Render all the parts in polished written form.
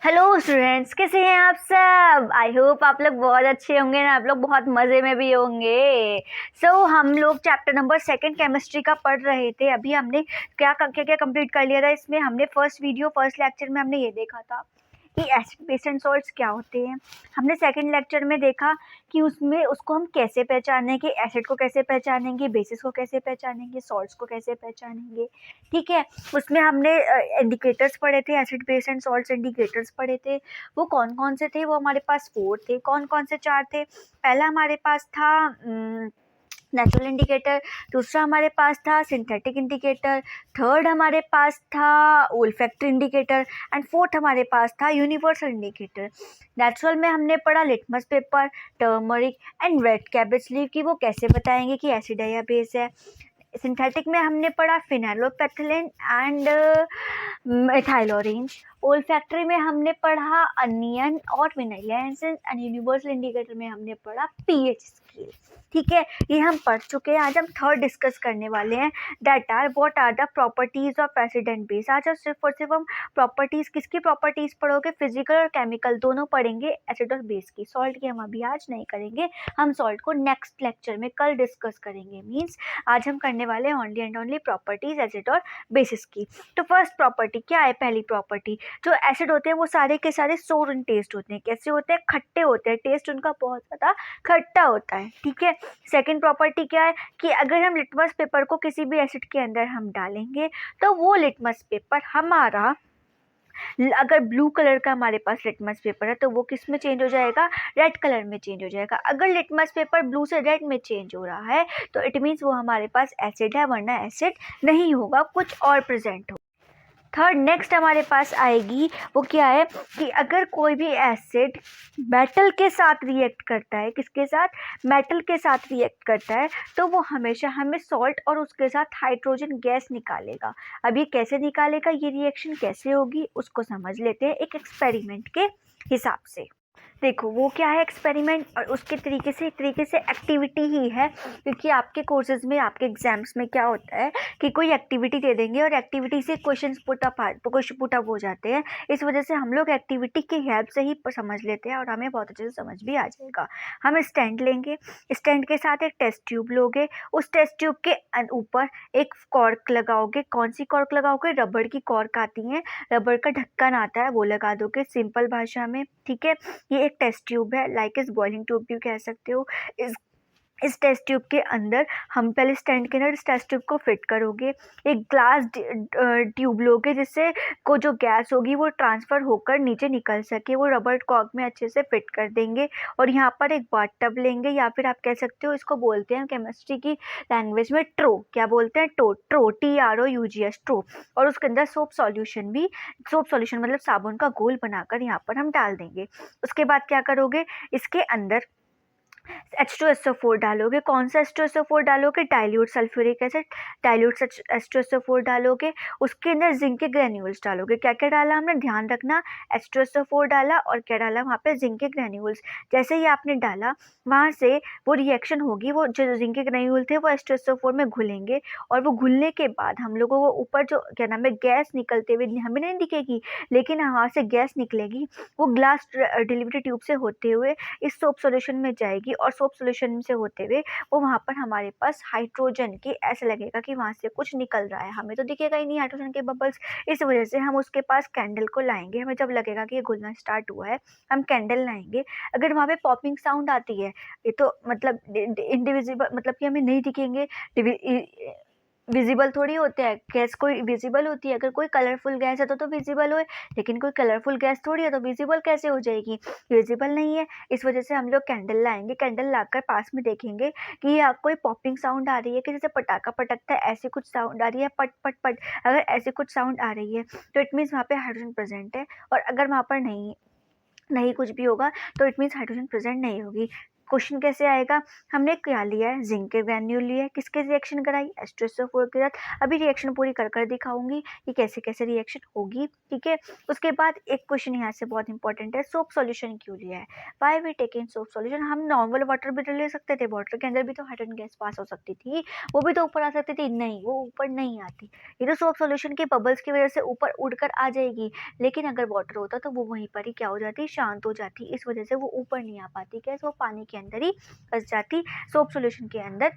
Hello students, कैसे हैं आप सब। आई होप आप लोग बहुत अच्छे होंगे ना, आप लोग बहुत मज़े में भी होंगे। हम लोग चैप्टर नंबर 2 केमिस्ट्री का पढ़ रहे थे। अभी हमने क्या क्या क्या कंप्लीट कर लिया था। इसमें हमने फर्स्ट लेक्चर में हमने ये देखा था कि एसिड बेस एंड सॉल्ट्स क्या होते हैं। हमने सेकंड लेक्चर में देखा कि उसमें उसको हम कैसे पहचानेंगे, एसिड को कैसे पहचानेंगे, बेसिस को कैसे पहचानेंगे, सॉल्ट्स को कैसे पहचानेंगे। ठीक है, उसमें हमने इंडिकेटर्स पढ़े थे, acid base and salts indicators पढ़े थे। वो कौन कौन से थे, वो हमारे पास 4 थे। कौन कौन से 4 थे? पहला हमारे पास था नेचुरल इंडिकेटर, दूसरा हमारे पास था सिंथेटिक इंडिकेटर, थर्ड हमारे पास था ओल्फैक्टरी इंडिकेटर एंड फोर्थ हमारे पास था यूनिवर्सल इंडिकेटर। नेचुरल में हमने पढ़ा litmus paper, turmeric and red cabbage leaf की वो कैसे बताएंगे कि एसिड है या बेस है। सिंथेटिक में हमने पढ़ा फिनाइलोपैथिलीन एंड मिथाइल ऑरेंज। ओल्फैक्टरी में हमने पढ़ा अनियन और विनाइलिया एसेंस एंड यूनिवर्सल इंडिकेटर में हमने पढ़ा पीएच स्केल। ठीक है, ये हम पढ़ चुके हैं। आज हम थर्ड डिस्कस करने वाले हैं, that are what are the properties of acid and base. आज हम सिर्फ और सिर्फ हम प्रॉपर्टीज, किसकी प्रॉपर्टीज पढ़ोगे? फिजिकल और केमिकल दोनों पढ़ेंगे, एसिड और बेस की। सॉल्ट की हम अभी आज नहीं करेंगे, हम सॉल्ट को नेक्स्ट लेक्चर में कल डिस्कस करेंगे। मीन्स आज हम करने वाले हैं only and only properties acid और बेसिस की। तो फर्स्ट प्रॉपर्टी क्या है? पहली प्रॉपर्टी, जो एसिड होते हैं वो सारे के सारे सोर इन टेस्ट होते हैं। कैसे होते हैं? खट्टे होते हैं, टेस्ट उनका बहुत ज़्यादा खट्टा होता है। ठीक है, सेकंड प्रॉपर्टी क्या है कि अगर हम लिटमस पेपर को किसी भी एसिड के अंदर हम डालेंगे तो वो लिटमस पेपर हमारा, अगर ब्लू कलर का हमारे पास लिटमस पेपर है तो वो किस में चेंज हो जाएगा? रेड कलर में चेंज हो जाएगा। अगर लिटमस पेपर ब्लू से रेड में चेंज हो रहा है तो इट मीन्स वो हमारे पास एसिड है, वरना एसिड नहीं होगा, कुछ और प्रेजेंट हो। थर्ड नेक्स्ट हमारे पास आएगी, वो क्या है कि अगर कोई भी एसिड मेटल के साथ रिएक्ट करता है, किसके साथ? मेटल के साथ रिएक्ट करता है, तो वो हमेशा हमें सॉल्ट और उसके साथ हाइड्रोजन गैस निकालेगा। अब ये कैसे निकालेगा, ये रिएक्शन कैसे होगी, उसको समझ लेते हैं एक एक्सपेरिमेंट के हिसाब से। देखो वो क्या है एक्सपेरिमेंट, और उसके एक तरीके से एक्टिविटी ही है। क्योंकि आपके कोर्सेज में, आपके एग्जाम्स में क्या होता है कि कोई एक्टिविटी दे देंगे और एक्टिविटी से क्वेश्चन पुटअप हो जाते हैं। इस वजह से हम लोग एक्टिविटी की हेल्प से ही समझ लेते हैं और हमें बहुत अच्छे से समझ भी आ जाएगा। हम स्टैंड लेंगे, स्टैंड के साथ एक टेस्ट ट्यूब लोगे, उस टेस्ट ट्यूब के ऊपर एक कॉर्क लगाओगे। कौन सी कॉर्क लगाओगे? रबड़ की कॉर्क आती है, रबड़ का ढक्कन आता है, वो लगा दोगे सिंपल भाषा में। ठीक है, ये एक टेस्ट ट्यूब है, लाइक इस बॉइलिंग ट्यूब भी कह सकते हो। इस टेस्ट ट्यूब के अंदर हम पहले स्टैंड के अंदर इस टेस्ट ट्यूब को फिट करोगे। एक ग्लास ट्यूब लोगे जिससे को जो गैस होगी वो ट्रांसफ़र होकर नीचे निकल सके, वो रबर कॉर्क में अच्छे से फिट कर देंगे। और यहाँ पर एक बाथटब लेंगे, या फिर आप कह सकते हो, इसको बोलते हैं केमिस्ट्री की लैंग्वेज में ट्रो। क्या बोलते हैं? ट्रो, TROUGS, ट्रो। और उसके अंदर सोप सॉल्यूशन मतलब साबुन का घोल बनाकर यहाँ पर हम डाल देंगे। उसके बाद क्या करोगे? इसके अंदर H2SO4 डालोगे। कौन सा H2SO4 डालोगे? Dilute sulphuric acid, dilute H2SO4 डालोगे। उसके अंदर जिंक के ग्रेन्यूल्स डालोगे। क्या क्या डाला हमने? ध्यान रखना, H2SO4 डाला और क्या डाला वहाँ पे? जिंक के ग्रेन्यूल्स। जैसे ही आपने डाला, वहाँ से वो रिएक्शन होगी, वो जो जिंक के ग्रेन्यूल थे वो H2SO4 में घुलेंगे। और वो घुलने के बाद हम लोगों को ऊपर जो क्या नाम है गैस निकलते हुए हमें नहीं दिखेगी, लेकिन वहाँ से गैस निकलेगी, वो ग्लास डिलीवरी ट्यूब से होते हुए इस सोप सॉल्यूशन में जाएगी और सोप सॉल्यूशन से होते हुए वो वहाँ पर हमारे पास हाइड्रोजन के, ऐसे लगेगा कि वहाँ से कुछ निकल रहा है, हमें तो दिखेगा ही नहीं हाइड्रोजन के बबल्स। इस वजह से हम उसके पास कैंडल को लाएंगे। हमें जब लगेगा कि ये घुलना स्टार्ट हुआ है, हम कैंडल लाएंगे। अगर वहाँ पे पॉपिंग साउंड आती है, ये तो मतलब इंडिविजिबल, मतलब कि हमें नहीं दिखेंगे, विजिबल थोड़ी होते हैं। गैस कोई विजिबल होती है? अगर कोई कलरफुल गैस है तो विजिबल हो, लेकिन कोई कलरफुल गैस थोड़ी है, तो विजिबल कैसे हो जाएगी? विजिबल नहीं है। इस वजह से हम लोग कैंडल लाएंगे, कैंडल लाकर पास में देखेंगे कि ये कोई पॉपिंग साउंड आ रही है, कि जैसे पटाखा पटकता है ऐसी कुछ साउंड आ रही है, पट पट पट। अगर ऐसी कुछ साउंड आ रही है तो इट मीन्स वहाँ पे हाइड्रोजन प्रेजेंट है। और अगर वहाँ पर नहीं कुछ भी होगा तो इट मीन्स हाइड्रोजन प्रेजेंट नहीं होगी। क्वेश्चन कैसे आएगा, हमने क्या लिया है, जिंक के ग्रैन्यूल लिया है, किसके रिएक्शन कराई, H2SO4 के साथ। अभी रिएक्शन पूरी कर दिखाऊंगी कि कैसे कैसे रिएक्शन होगी, ठीक है। उसके बाद एक क्वेश्चन यहाँ से बहुत इंपॉर्टेंट है, सोप सॉल्यूशन क्यों लिया है, why we taking soap solution. हम नॉर्मल वाटर भी तो ले सकते थे, वाटर के अंदर भी तो हाइड्रोजन गैस पास हो सकती थी, वो भी तो ऊपर आ सकती थी, नहीं वो ऊपर नहीं आती, ये तो सोप सॉल्यूशन के बबल्स की वजह से ऊपर उड़कर आ जाएगी, लेकिन अगर वाटर होता तो वो वहीं पर ही क्या हो जाती, शांत हो जाती, इस वजह से वो ऊपर नहीं आ पाती, कैसे, वो पानी के अंदर ही फंस जाती। सोप सॉल्यूशन के अंदर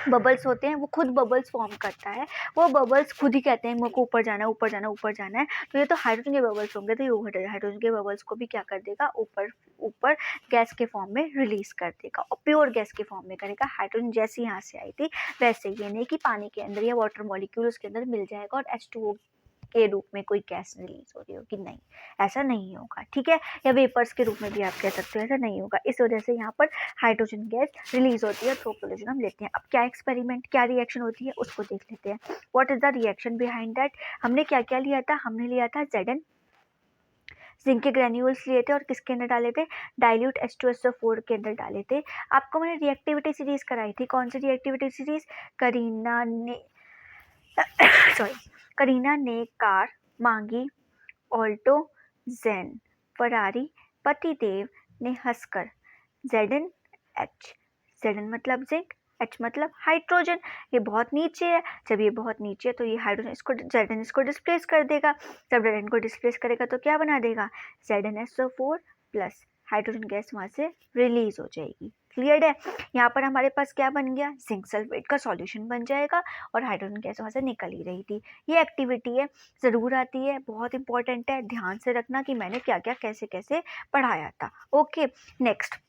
बबल्स होते हैं, वो खुद बबल्स फॉर्म करता है, वो बबल्स खुद ही कहते हैं मेरे को ऊपर जाना है, ऊपर जाना है, ऊपर जाना है। तो ये तो हाइड्रोजन के बबल्स होंगे, तो ये हाइड्रोजन के बबल्स को भी क्या कर देगा, ऊपर ऊपर गैस के फॉर्म में रिलीज कर देगा, और प्योर गैस के फॉर्म में करेगा। हाइड्रोजन जैसे यहाँ से आई थी वैसे, ये नहीं कि पानी के अंदर या वाटर मॉलिक्यूल उसके अंदर मिल जाएगा और H2O के रूप में कोई गैस रिलीज हो रही होगी, नहीं, ऐसा नहीं होगा, ठीक है। या वेपर्स के रूप में भी आप कह सकते हो, ऐसा नहीं होगा। इस वजह से यहाँ पर हाइड्रोजन गैस रिलीज होती है, सोप सॉल्यूशन हम लेते हैं। अब क्या एक्सपेरिमेंट, क्या रिएक्शन होती है उसको देख लेते हैं। What is the reaction behind that. हमने क्या क्या लिया था, हमने लिया था Zn, जिंक के ग्रेन्यूल्स लिए थे और किसके अंदर डाले थे, डाइल्यूट H2SO4 के अंदर डाले थे। आपको मैंने रिएक्टिविटी सीरीज कराई थी, कौन सी रिएक्टिविटी सीरीज, करीना ने सॉरी करीना ने कार मांगी, ऑल्टो जेन, फरारी, पतिदेव ने हंसकर, Zn H, Zn मतलब जिंक, H मतलब हाइड्रोजन, ये बहुत नीचे है, जब ये बहुत नीचे है तो ये हाइड्रोजन इसको Zn इसको डिस्प्लेस कर देगा, जब Zn को डिस्प्लेस करेगा तो क्या बना देगा, ZnSO4 प्लस हाइड्रोजन गैस वहाँ से रिलीज हो जाएगी। क्लियर है, यहाँ पर हमारे पास क्या बन गया, जिंक सल्फेट का सॉल्यूशन बन जाएगा और हाइड्रोजन गैस वहाँ से निकल ही रही थी। ये एक्टिविटी है, ज़रूर आती है, बहुत इंपॉर्टेंट है, ध्यान से रखना कि मैंने क्या क्या कैसे कैसे पढ़ाया था। ओके, नेक्स्ट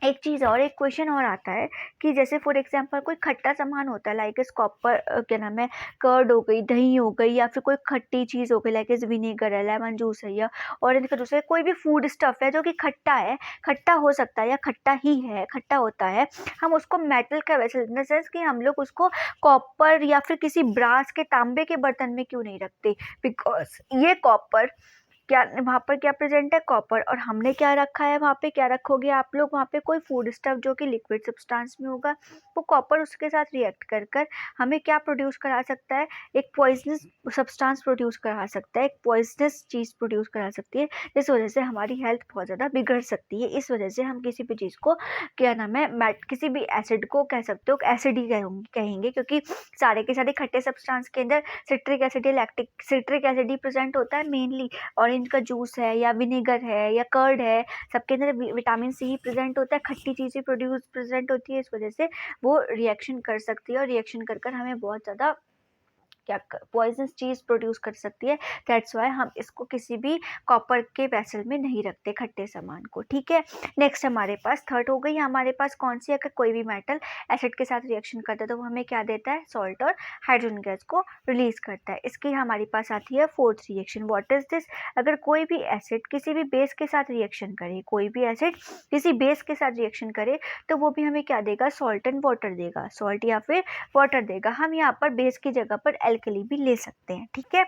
एक चीज़ और, एक क्वेश्चन और आता है कि जैसे फॉर एग्जांपल कोई खट्टा सामान होता है, लाइक इस कॉपर क्या नाम है, कर्ड हो गई, दही हो गई, या फिर कोई खट्टी चीज़ हो गई, लाइक इस विनेगर है, लेमन जूस है, या ऑरेंज का जूस है, कोई भी फूड स्टफ है जो कि खट्टा है, खट्टा हो सकता है या खट्टा ही है, खट्टा होता है, हम उसको मेटल का वेसल, इन द सेंस कि हम लोग उसको कॉपर या फिर किसी ब्रास के, तांबे के बर्तन में क्यों नहीं रखते, बिकॉज ये कॉपर क्या, वहाँ पर क्या प्रेजेंट है, कॉपर, और हमने क्या रखा है वहाँ पे, क्या रखोगे आप लोग वहाँ पे, कोई फूड स्टफ जो कि लिक्विड सब्सटेंस में होगा, वो कॉपर उसके साथ रिएक्ट कर कर हमें क्या प्रोड्यूस करा सकता है, एक पॉइजनस सब्सटेंस प्रोड्यूस करा सकता है, एक पॉइजनस चीज़ प्रोड्यूस करा सकती है, जिस वजह से हमारी हेल्थ बहुत ज़्यादा बिगड़ सकती है। इस वजह से हम किसी भी चीज़ को क्या नाम है, किसी भी एसिड को कह सकते हो एसिड ही कहेंगे, क्योंकि सारे के सारे खट्टे सब्सटेंस के अंदर सिट्रिक एसिड या लैक्टिक सिट्रिक एसिड ही प्रेजेंट होता है मेनली, ऑरेंज का जूस है या विनेगर है या कर्ड है, सबके अंदर विटामिन सी ही प्रेजेंट होता है, खट्टी चीज़ें प्रेजेंट होती है, इस वजह से वो रिएक्शन कर सकती है और रिएक्शन कर कर हमें बहुत ज़्यादा क्या पॉइजनस चीज़ प्रोड्यूस कर सकती है। दैट्स वाई हम इसको किसी भी कॉपर के वेसल में नहीं रखते खट्टे सामान को, ठीक है। नेक्स्ट हमारे पास थर्ड हो गई, हमारे पास कौन सी, अगर कोई भी मेटल एसिड के साथ रिएक्शन करता है तो वो हमें क्या देता है, सॉल्ट और हाइड्रोजन गैस को रिलीज करता है। इसकी हमारी पास आती है fourth reaction, what is this, अगर कोई भी एसिड किसी भी बेस के साथ रिएक्शन करे, कोई भी एसिड किसी बेस के साथ रिएक्शन करे तो वो भी हमें क्या देगा, सॉल्ट एंड वाटर देगा, सॉल्ट या फिर वाटर देगा। हम यहाँ पर बेस की जगह पर एल्कली भी ले सकते हैं, ठीक है।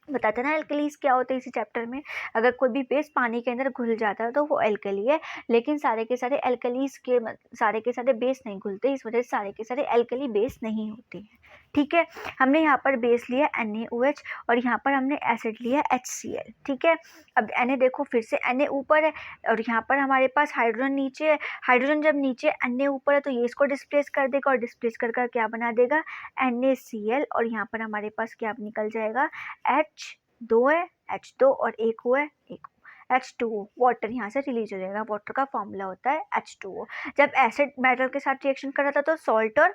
बताते ना एल्कलीज क्या होते हैं इसी चैप्टर में, अगर कोई भी बेस पानी के अंदर घुल जाता है तो वो एल्कली है, लेकिन सारे के सारे एल्कलीज के सारे के सारे बेस नहीं घुलते, इस वजह से सारे के सारे एल्कली बेस नहीं होते हैं, ठीक है। हमने यहाँ पर बेस लिया NaOH और यहाँ पर हमने एसिड लिया HCl, ठीक है। अब Na देखो फिर से Na ऊपर है और यहाँ पर हमारे पास हाइड्रोजन नीचे है, हाइड्रोजन जब नीचे Na ऊपर है तो ये इसको डिस्प्लेस कर देगा और डिस्प्लेस कर कर क्या बना देगा, NaCl, और यहाँ पर हमारे पास क्या निकल जाएगा, H2 है, H2 और एक हुआ है, एक H2O, वाटर यहाँ से रिलीज हो जाएगा, वाटर का फॉर्मूला होता है H2O। जब एसिड मेटल के साथ रिएक्शन कर रहा था तो सॉल्ट और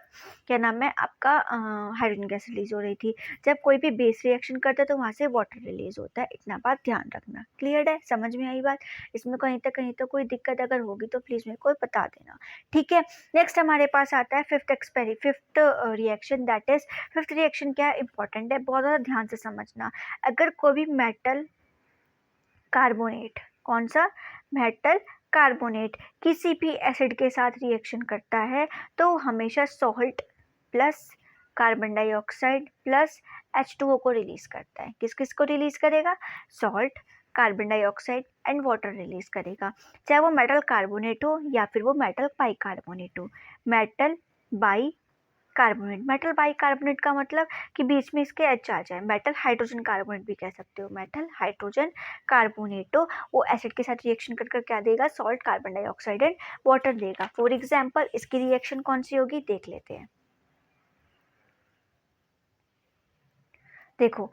क्या नाम है आपका हाइड्रोजन गैस रिलीज हो रही थी, जब कोई भी बेस रिएक्शन करता है तो वहाँ से वाटर रिलीज होता है, इतना बात ध्यान रखना। क्लियर है, समझ में आई बात, इसमें कहीं तो कोई दिक्कत अगर होगी तो प्लीज़ मेरे को बता देना, ठीक है। नेक्स्ट हमारे पास आता है fifth reaction, that is fifth reaction क्या है, इंपॉर्टेंट है, बहुत ज़्यादा ध्यान से समझना। अगर कोई भी मेटल कार्बोनेट, कौन सा, मेटल कार्बोनेट किसी भी एसिड के साथ रिएक्शन करता है तो हमेशा salt plus carbon dioxide plus H2O को रिलीज करता है। किस किस को रिलीज करेगा, salt carbon dioxide and water release करेगा, चाहे वो मेटल कार्बोनेट हो या फिर वो मेटल बाइकार्बोनेट हो। Metal by carbonate, metal by carbonate का मतलब कि बीच में इसके एच आ जाए। मेटल हाइड्रोजन कार्बोनेट भी कह सकते हो, मेटल हाइड्रोजन कार्बोनेट, तो वो एसिड के साथ रिएक्शन कर क्या देगा, salt, carbon dioxide and water देगा। फॉर एग्जाम्पल इसकी रिएक्शन कौन सी होगी देख लेते हैं। देखो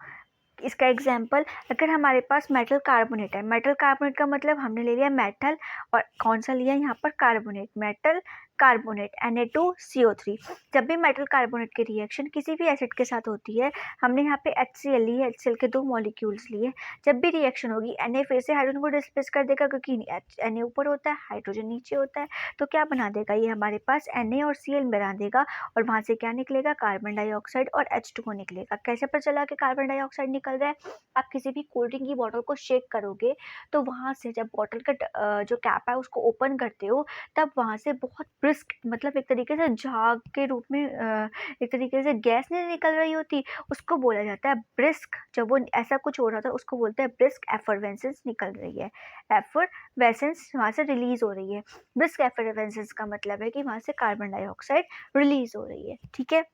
इसका एग्जाम्पल, अगर हमारे पास मेटल कार्बोनेट है, मेटल कार्बोनेट का मतलब हमने ले लिया मेटल और कौन सा लिया यहाँ पर कार्बोनेट, मेटल कार्बोनेट Na2CO3। जब भी मेटल कार्बोनेट की रिएक्शन किसी भी एसिड के साथ होती है, हमने यहाँ पे HCl ली है, HCl के 2 मॉलिक्यूल्स लिए, जब भी रिएक्शन होगी Na फिर से हाइड्रोजन को डिस्प्लेस कर देगा क्योंकि Na ऊपर होता है, हाइड्रोजन नीचे होता है, तो क्या बना देगा ये हमारे पास Na और Cl बना देगा और वहाँ से क्या निकलेगा, कार्बन डाइऑक्साइड और H2O निकलेगा। कैसे पता चला कि कार्बन डाइऑक्साइड निकल रहा है, आप किसी भी कोल्ड ड्रिंक की बॉटल को शेक करोगे तो वहाँ से जब बॉटल का जो कैप है उसको ओपन करते हो तब वहाँ से बहुत ब्रिस्क, मतलब एक तरीके से झाग के रूप में एक तरीके से गैस नहीं निकल रही होती, उसको बोला जाता है ब्रिस्क। जब वो ऐसा कुछ हो रहा था उसको बोलते हैं ब्रिस्क एफरवेसेंस निकल रही है, एफरवेसेंस वहाँ से रिलीज हो रही है। ब्रिस्क एफरवेसेंस का मतलब है कि वहाँ से कार्बन डाइऑक्साइड रिलीज हो रही है, ठीक है।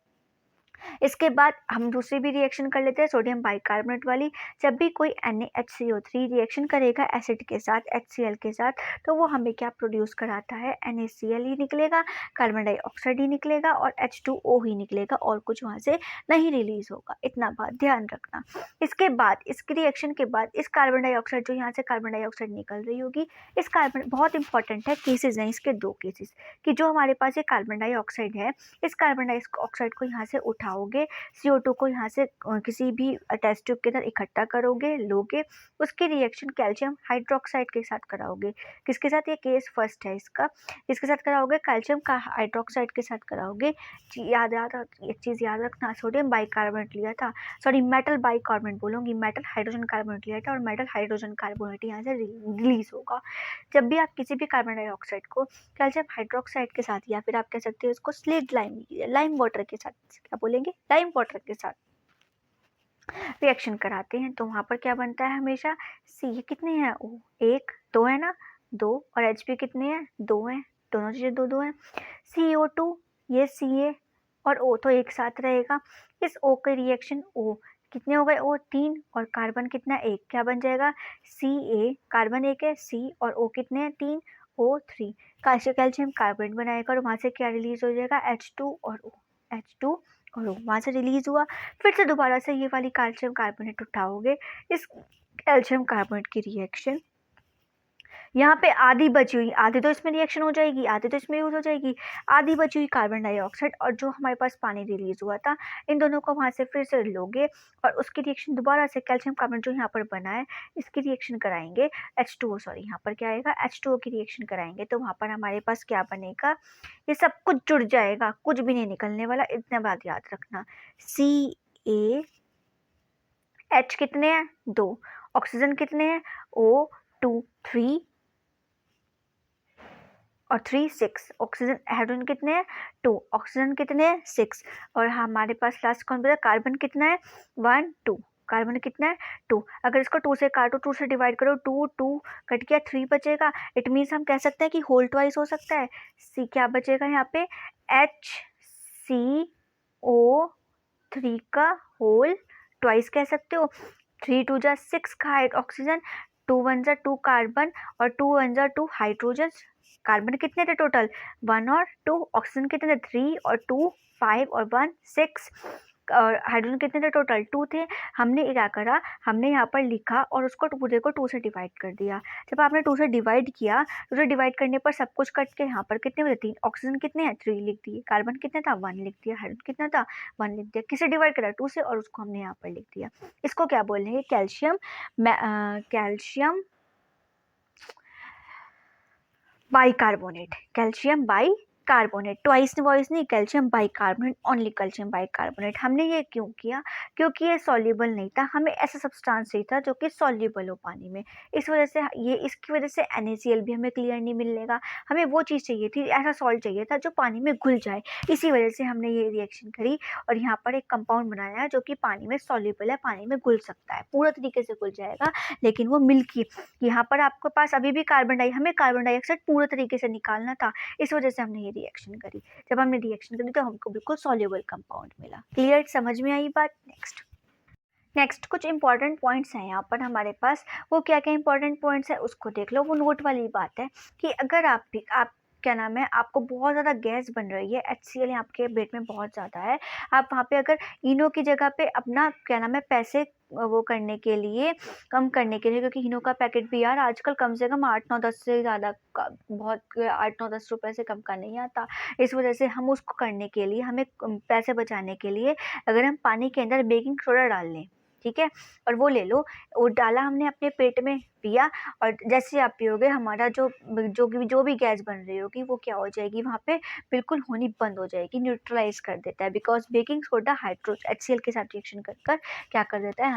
इसके बाद हम दूसरी भी रिएक्शन कर लेते हैं, सोडियम बाइकार्बोनेट वाली। जब भी कोई NaHCO3 रिएक्शन करेगा एसिड के साथ, HCl के साथ, तो वो हमें क्या प्रोड्यूस कराता है, NaCl ही निकलेगा, कार्बन डाइऑक्साइड ही निकलेगा और H2O ही निकलेगा, और कुछ वहाँ से नहीं रिलीज होगा। इतना बात ध्यान रखना। इसके बाद इसकी रिएक्शन के बाद इस कार्बन डाइऑक्साइड, जो यहाँ से कार्बन डाइऑक्साइड निकल रही होगी, इस कार्बन, बहुत इंपॉर्टेंट है, केसेस हैं इसके 2 केसेस, कि जो हमारे पास ये कार्बन डाइऑक्साइड है, इस कार्बन डाइऑक्साइड को यहाँ से उठाओगे, CO2 को यहाँ से किसी भी टेस्ट ट्यूब के अंदर इकट्ठा करोगे, लोगे, उसकी रिएक्शन कैल्शियम हाइड्रोक्साइड के साथ कराओगे। किसके साथ, ये केस फर्स्ट है इसका, इसके साथ कराओगे, कैल्शियम का हाइड्रोक्साइड के साथ कराओगे। एक चीज़ याद रखना, सोडियम बाइकार्बोनेट लिया था, सॉरी मेटल बाइकार्बोनेट बोलूँगी, मेटल हाइड्रोजन कार्बोनेट लिया था और मेटल हाइड्रोजन कार्बोनेट यहाँ से रिलीज होगा। जब भी आप किसी भी कार्बन डाइऑक्साइड को कैल्शियम हाइड्रोक्साइड के साथ, या फिर आप कह सकते हो इसको स्लेट लाइम वाटर के साथ, क्या बोलेंगे, लाइम वाटर के साथ रिएक्शन कराते हैं, तो वहाँ पर क्या बनता है हमेशा, सी, ये कितने हैं, ओ 1 2 है ना, 2, और Hp कितने हैं, 2 हैं, दोनों चीज़ें 2 2 हैं। CO2, ये Ca और O तो एक साथ रहेगा। इस O के रिएक्शन, O कितने हो गए, O 3 और कार्बन कितना 1, क्या बन जाएगा, Ca, कार्बन 1 है, C और O कितने हैं 3, O3, कैल्शियम कार्बोनेट बनाएगा और वहाँ से क्या रिलीज हो जाएगा, H2 और O, H2 और वहाँ से रिलीज हुआ। फिर से दोबारा से ये वाली कैल्शियम कार्बोनेट उठाओगे, इस कैल्शियम कार्बोनेट की रिएक्शन, यहाँ पे आधी बची हुई, आधी तो इसमें रिएक्शन हो जाएगी, आधी तो इसमें यूज हो जाएगी, आधी बची हुई कार्बन डाइऑक्साइड और जो हमारे पास पानी रिलीज हुआ था, इन दोनों को वहाँ से फिर से लोगे और उसकी रिएक्शन दोबारा से कैल्शियम कार्बोनेट जो यहाँ पर बना है इसकी रिएक्शन कराएंगे, H2O, सॉरी यहाँ पर क्या आएगा, H2O की रिएक्शन कराएंगे, तो वहाँ पर हमारे पास क्या बनेगा, ये सब कुछ जुड़ जाएगा, कुछ भी नहीं निकलने वाला, इतना बात याद रखना। CaH कितने हैं, 2, ऑक्सीजन कितने हैं, O2 3 और 3 6, ऑक्सीजन, हाइड्रोजन कितने हैं 2, ऑक्सीजन कितने हैं 6, और हमारे पास लास्ट कौन बचा, कार्बन कितना है 1 2, कार्बन कितना है 2। अगर इसको 2 से काटो, 2 से डिवाइड करो, 2 2 कट गया, 3 बचेगा। इट मीन्स हम कह सकते हैं कि होल ट्वाइस हो सकता है। सी क्या बचेगा यहाँ पे, HCO3 का होल ट्वाइस कह सकते हो। 3 2 जा 6 का ऑक्सीजन, 2 1 जा 2 कार्बन और 2 1 जा 2 हाइड्रोजन। कार्बन कितने थे टोटल, 1 और 2, ऑक्सीजन कितने थे 3 और 2 5 और 1 6, और हाइड्रोजन कितने थे टोटल 2 थे। हमने क्या करा, हमने यहाँ पर लिखा और उसको पूरे को 2 से डिवाइड कर दिया। जब आपने 2 से डिवाइड किया, 2 से डिवाइड करने पर सब कुछ कट के यहाँ पर कितने बचे, 3, ऑक्सीजन कितने हैं 3 लिख दिए, कार्बन कितने था 1 लिख दिया, हाइड्रोजन कितना था 1 लिख दिया। किसे डिवाइड करा, 2 से, और उसको हमने यहाँ पर लिख दिया। इसको क्या बोलेंगे, calcium bicarbonate, calcium bi carbonate, twice voice नहीं, calcium bicarbonate, only calcium bicarbonate. हमने ये क्यों किया? क्योंकि ये सॉल्युबल नहीं था, हमें ऐसा सब्सटेंस चाहिए था जो कि सॉल्युबल हो पानी में। इस वजह से ये, इसकी वजह से NaCl भी हमें क्लियर नहीं मिलेगा। हमें वो चीज़ चाहिए थी, ऐसा सॉल्ट चाहिए था जो पानी में घुल जाए। इसी वजह से हमने ये रिएक्शन करी और यहाँ पर एक कंपाउंड बनाया है जो कि पानी में सॉल्युबल है, पानी में घुल सकता है, पूरा तरीके से घुल जाएगा, लेकिन वो मिल्की। यहाँ पर आपके पास अभी भी हमें कार्बन डाइऑक्साइड पूरे तरीके से निकालना था, इस वजह से हमने ये रिएक्शन करी। जब हमने रिएक्शन करी तो हमको बिल्कुल सॉल्युबल कंपाउंड मिला। क्लियर, समझ में आई बात? नेक्स्ट कुछ इंपॉर्टेंट पॉइंट्स हैं यहाँ पर हमारे पास। वो क्या क्या इंपॉर्टेंट पॉइंट्स है उसको देख लो। वो नोट वाली बात है कि अगर आप क्या नाम है, आपको बहुत ज़्यादा गैस बन रही है, HCl आपके पेट में बहुत ज़्यादा है, आप वहाँ पे अगर इनो की जगह पे अपना क्या नाम है पैसे वो करने के लिए, कम करने के लिए, क्योंकि इनो का पैकेट भी यार आजकल कम से कम 8-9-10 से ज़्यादा बहुत 8-9-10 रुपए से कम का नहीं आता। इस वजह से हम उसको करने के लिए, हमें पैसे बचाने के लिए अगर हम पानी के अंदर बेकिंग सोडा डाल लें, ठीक है, और वो ले लो, वो डाला हमने अपने पेट में, पिया, और जैसे आप पियोगे हमारा जो भी गैस बन रही होगी वो क्या हो जाएगी, वहाँ पे बिल्कुल होनी बंद हो जाएगी, न्यूट्रलाइज कर देता है। बिकॉज बेकिंग सोडा HCl के साथ रिएक्शन कर क्या कर देता है,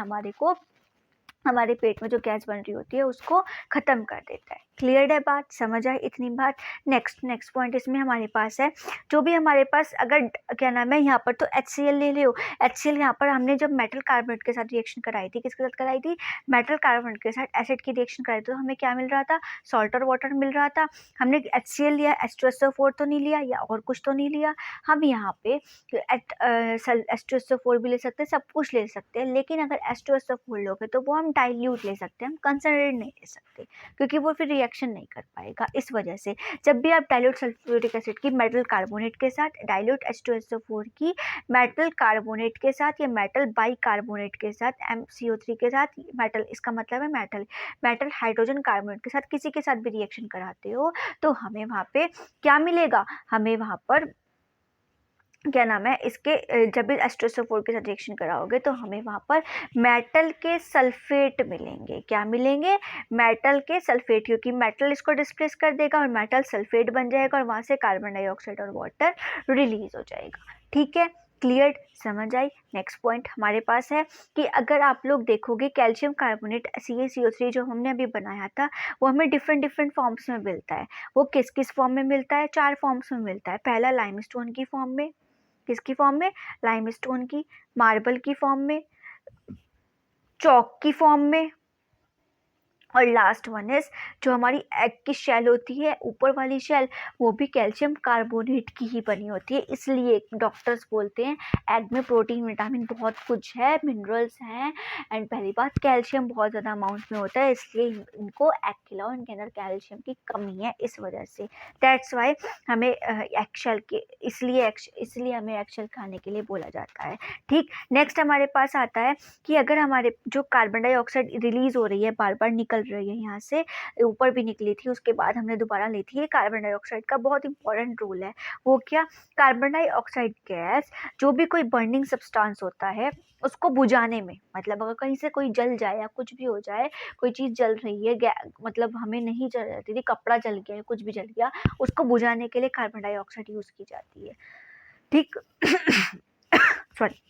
हमारे पेट में जो गैस बन रही होती है उसको ख़त्म कर देता है। क्लियर है बात? समझ आए इतनी बात? नेक्स्ट पॉइंट इसमें हमारे पास है, जो भी हमारे पास अगर क्या नाम है यहाँ पर तो HCl ले लो। HCl यहाँ पर हमने जब मेटल कार्बोनेट के साथ रिएक्शन कराई थी, किसके साथ कराई थी? मेटल कार्बोनेट के साथ एसिड की रिएक्शन कराई थी, तो हमें क्या मिल रहा था? सॉल्ट और वाटर मिल रहा था। हमने HCl लिया, H2SO4 तो नहीं लिया, या और कुछ तो नहीं लिया। हम यहाँ पे H2SO4 भी ले सकते हैं, सब कुछ ले सकते हैं, लेकिन अगर H2SO4 लोगे तो वो हम डाइल्यूट ले सकते हैं, हम कंसनट्रेट नहीं ले सकते, क्योंकि वो फिर रिएक्शन नहीं कर पाएगा। इस वजह से जब भी आप डाइल्यूट सल्फ्यूरिक एसिड की मेटल कार्बोनेट के साथ, डाइल्यूट H2SO4 की मेटल कार्बोनेट के साथ, या मेटल बाइकार्बोनेट के साथ, MCO3 के साथ, मेटल इसका मतलब है मेटल हाइड्रोजन कार्बोनेट के साथ, किसी के साथ भी रिएक्शन कराते हो तो हमें वहाँ पे क्या मिलेगा? हमें वहाँ पर क्या नाम है इसके, जब भी H2SO4 के साथ रिएक्शन कराओगे तो हमें वहाँ पर मेटल के सल्फेट मिलेंगे। क्या मिलेंगे? मेटल के सल्फेट, क्योंकि मेटल इसको डिस्प्लेस कर देगा और मेटल सल्फेट बन जाएगा और वहाँ से कार्बन डाइऑक्साइड और वाटर रिलीज हो जाएगा। ठीक है, क्लियर, समझ आई? नेक्स्ट पॉइंट हमारे पास है कि अगर आप लोग देखोगे कैल्शियम कार्बोनेट CaCO3 जो हमने अभी बनाया था वो हमें डिफरेंट फॉर्म्स में मिलता है। वो किस किस फॉर्म में मिलता है? 4 फॉर्म्स में मिलता है। पहला लाइमस्टोन की फॉर्म में, किसकी फॉर्म में? लाइमस्टोन की, मार्बल की फॉर्म में, चॉक की फॉर्म में, और लास्ट वन इज जो हमारी एग की शेल होती है, ऊपर वाली शेल, वो भी कैल्शियम कार्बोनेट की ही बनी होती है। इसलिए डॉक्टर्स बोलते हैं एग में प्रोटीन, विटामिन बहुत कुछ है, मिनरल्स हैं, एंड पहली बात कैल्शियम बहुत ज़्यादा अमाउंट में होता है, इसलिए इनको एग खिलाओ, इनके अंदर कैल्शियम की कमी है इस वजह से। दैट्स वाई हमें एग शेल के इसलिए हमें एग शेल खाने के लिए बोला जाता है। ठीक, नेक्स्ट हमारे पास आता है कि अगर हमारे जो कार्बन डाइऑक्साइड रिलीज हो रही है, बार बार निकल रही है, यहाँ से ऊपर भी निकली थी, उसके बाद हमने दोबारा ली थी, ये कार्बन डाइऑक्साइड का बहुत इंपॉर्टेंट रोल है। वो क्या? कार्बन डाइऑक्साइड गैस जो भी कोई बर्निंग सब्सटेंस होता है उसको बुझाने में, मतलब अगर कहीं से कोई जल जाए या कुछ भी हो जाए, कोई चीज़ जल रही है, मतलब हमें नहीं जल रही थी, कपड़ा जल गया, कुछ भी जल गया, उसको बुझाने के लिए कार्बन डाइऑक्साइड यूज़ की जाती है। ठीक सॉरी।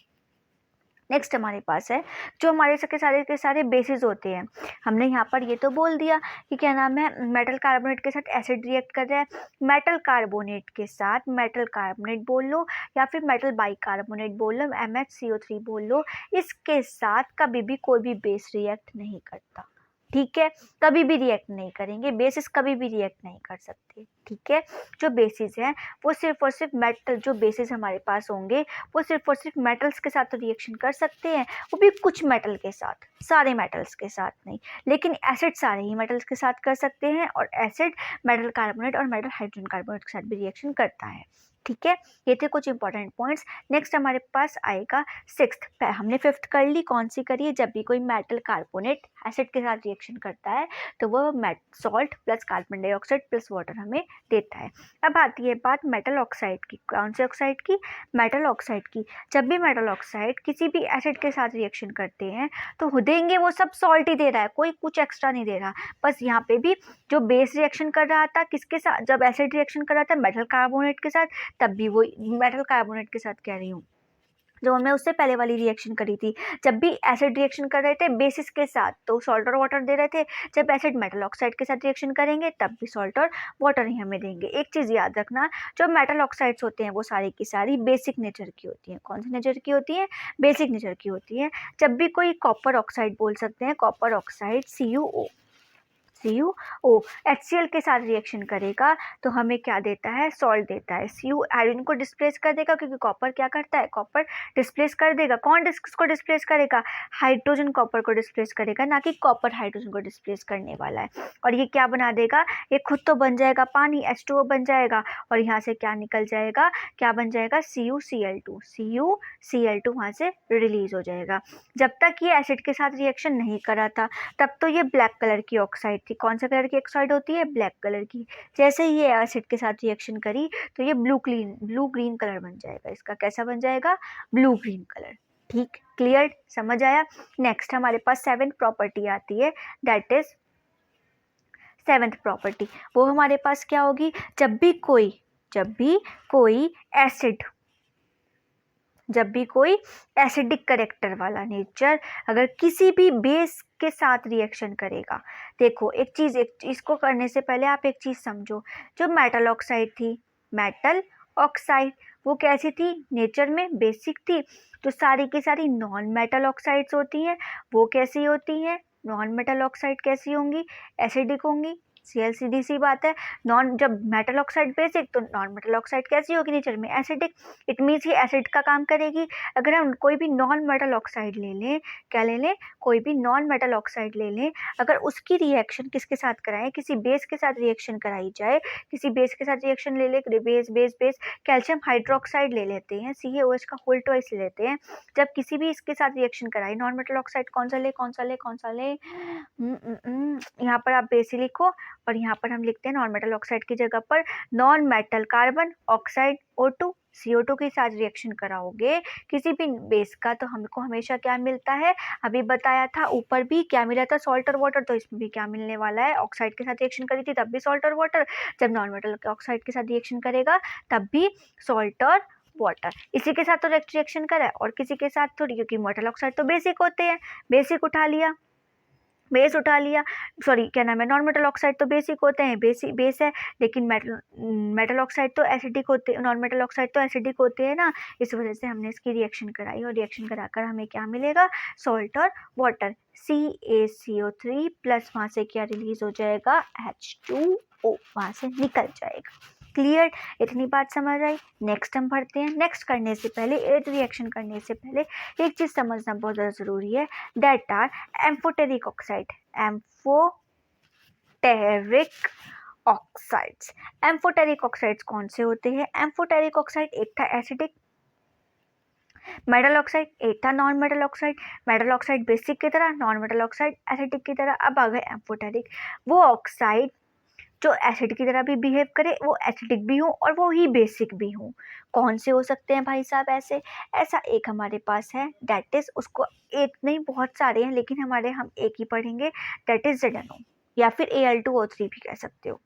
नेक्स्ट हमारे पास है जो हमारे सारे के सारे बेसिस होते हैं। हमने यहाँ पर ये तो बोल दिया कि क्या नाम है, मेटल कार्बोनेट के साथ एसिड रिएक्ट कर रहा है, मेटल कार्बोनेट के साथ मेटल कार्बोनेट बोल लो या फिर मेटल बाइकार्बोनेट बोल लो, MHCO3 बोल लो, इसके साथ कभी भी कोई भी बेस रिएक्ट नहीं करता। ठीक है, कभी भी रिएक्ट नहीं करेंगे, बेसिस कभी भी रिएक्ट नहीं कर सकते। ठीक है, जो बेसिस हैं वो सिर्फ और सिर्फ मेटल, जो बेसिस हमारे पास होंगे वो सिर्फ और सिर्फ मेटल्स के साथ तो रिएक्शन कर सकते हैं, वो भी कुछ मेटल के साथ, सारे मेटल्स के साथ नहीं। लेकिन एसिड सारे ही मेटल्स के साथ कर सकते हैं, और एसिड मेटल कार्बोनेट और मेटल हाइड्रोजन कार्बोनेट के साथ भी रिएक्शन करता है। ठीक है, ये थे कुछ इंपॉर्टेंट पॉइंट्स। नेक्स्ट हमारे पास आएगा सिक्स्थ। हमने फिफ्थ कर ली, कौन सी करिए, जब भी कोई मेटल कार्बोनेट एसिड के साथ रिएक्शन करता है तो वह salt plus carbon dioxide plus water हमें देता है। अब आती है बात मेटल ऑक्साइड की। कौन से ऑक्साइड की? मेटल ऑक्साइड की। जब भी मेटल ऑक्साइड किसी भी एसिड के साथ रिएक्शन करते हैं तो देंगे वो सब सॉल्ट ही दे रहा है, कोई कुछ एक्स्ट्रा नहीं दे रहा। बस यहाँ पे भी जो बेस रिएक्शन कर रहा था किसके साथ, जब एसिड रिएक्शन कर रहा था मेटल कार्बोनेट के साथ, तब भी वो मेटल कार्बोनेट के साथ कह रही हूँ जो हमने उससे पहले वाली रिएक्शन करी थी। जब भी एसिड रिएक्शन कर रहे थे बेसिस के साथ तो सॉल्ट और वाटर दे रहे थे, जब एसिड मेटल ऑक्साइड के साथ रिएक्शन करेंगे तब भी सॉल्ट और वाटर ही हमें देंगे। एक चीज़ याद रखना, जो मेटल ऑक्साइड्स होते हैं वो सारी की सारी बेसिक नेचर की होती हैं। कौन सी नेचर की होती है? बेसिक नेचर की होती है। जब भी कोई कॉपर ऑक्साइड बोल सकते हैं, कॉपर ऑक्साइड CuO HCl के साथ रिएक्शन करेगा तो हमें क्या देता है? सॉल्ट देता है। Cu आयरन को डिस्प्लेस कर देगा, क्योंकि कॉपर क्या करता है? कॉपर डिस्प्लेस कर देगा। कौन किसको डिस्प्लेस करेगा? हाइड्रोजन कॉपर को डिस्प्लेस करेगा, ना कि कॉपर हाइड्रोजन को डिस्प्लेस करने वाला है। और ये क्या बना देगा? ये खुद तो बन जाएगा पानी, H2O बन जाएगा, और यहाँ से क्या निकल जाएगा? क्या बन जाएगा? CuCl2 वहाँ से रिलीज हो जाएगा। जब तक ये एसिड के साथ रिएक्शन नहीं करा था तब तो ये ब्लैक कलर की ऑक्साइड थी। कौन सा कलर की ऑक्साइड होती है? ब्लैक कलर की। जैसे ही ये एसिड के साथ रिएक्शन करी तो ये ब्लू ग्रीन कलर बन जाएगा। इसका कैसा बन जाएगा? Blue green colour. ठीक, क्लियर, समझ आया? नेक्स्ट हमारे पास सेवेंथ प्रॉपर्टी आती है, दैट इज सेवेंथ प्रॉपर्टी। वो हमारे पास क्या होगी? जब भी कोई एसिडिक करेक्टर वाला नेचर अगर किसी भी बेस के साथ रिएक्शन करेगा। देखो एक चीज़ इसको करने से पहले आप एक चीज़ समझो, जो मेटल ऑक्साइड थी, मेटल ऑक्साइड वो कैसी थी? नेचर में बेसिक थी। तो सारी की सारी नॉन मेटल ऑक्साइड्स होती हैं, वो कैसी होती हैं? नॉन मेटल ऑक्साइड कैसी होंगी? एसिडिक होंगी। सीधी सी बात है। जब मेटल ऑक्साइड बेसिक तो नॉन मेटल ऑक्साइड कैसी होगी? नेचर में एसिडिक। इट मीन्स ये एसिड का काम करेगी। अगर हम कोई भी नॉन मेटल ऑक्साइड ले लें, क्या ले लें? कोई भी नॉन मेटल ऑक्साइड ले लें, अगर उसकी रिएक्शन किसके साथ कराएं? किसी बेस के साथ रिएक्शन कराई जाए, किसी बेस के साथ रिएक्शन ले ले, बेस कैल्शियम हाइड्रोक्साइड ले लेते हैं, CaOH का होल ट्वाइस ले लेते हैं। जब किसी भी इसके साथ रिएक्शन कराए, नॉन मेटल ऑक्साइड कौन सा ले? यहाँ पर आप बेस ही लिखो और यहाँ पर हम लिखते हैं नॉन मेटल ऑक्साइड की जगह पर non metal carbon oxide O2 CO2 के साथ रिएक्शन कराओगे किसी भी बेस का, तो हमको हमेशा क्या मिलता है? अभी बताया था ऊपर भी क्या मिला था? सॉल्ट और वाटर। तो इसमें भी क्या मिलने वाला है? ऑक्साइड के साथ रिएक्शन करी थी तब भी सॉल्ट और वाटर, जब नॉन मेटल ऑक्साइड के साथ रिएक्शन करेगा तब भी सॉल्ट और वाटर। इसी के साथ तो रिएक्शन करा है और किसी के साथ थोड़ी, क्योंकि मेटल ऑक्साइड तो बेसिक होते हैं। बेसिक उठा लिया, बेस उठा लिया, सॉरी क्या नाम है, नॉन मेटल ऑक्साइड तो बेसिक होते हैं, बेस है, लेकिन मेटल ऑक्साइड तो एसिडिक होते, नॉन मेटल ऑक्साइड तो एसिडिक होते हैं ना। इस वजह से हमने इसकी रिएक्शन कराई और रिएक्शन कराकर हमें क्या मिलेगा? सॉल्ट और वाटर। CaCO3 प्लस वहाँ से क्या रिलीज हो जाएगा? H2O वहाँ से निकल जाएगा। क्लियर? इतनी बात समझ आई? नेक्स्ट हम पढ़ते हैं। नेक्स्ट करने से पहले, एथ रिएक्शन करने से पहले एक चीज़ समझना बहुत ज़्यादा ज़रूरी है, that are amphoteric oxide. Amphoteric oxides कौन से होते हैं? एम्फोटेरिक ऑक्साइड एक था एसिडिक मेटल ऑक्साइड, एक था non metal oxide. Metal oxide basic की तरह, नॉन मेटल ऑक्साइड एसिडिक की तरह। अब आ गए एम्फोटेरिक, वो ऑक्साइड जो एसिड की तरह भी बिहेव करे, वो एसिडिक भी हो और वो ही बेसिक भी हो। कौन से हो सकते हैं भाई साहब ऐसा एक हमारे पास है, दैट इज, उसको एक नहीं बहुत सारे हैं लेकिन हम एक ही पढ़ेंगे, दैट इज ZnO या फिर Al2O3 भी कह सकते हो।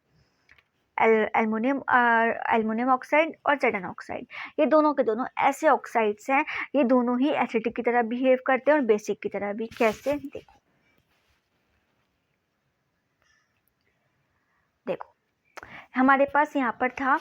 एल्युमिनियम ऑक्साइड और ZN ऑक्साइड, ये दोनों के दोनों ऐसे ऑक्साइड्स हैं, ये दोनों ही एसिडिक की तरह बिहेव करते हैं और बेसिक की तरह भी। कैसे? देखो हमारे पास यहाँ पर था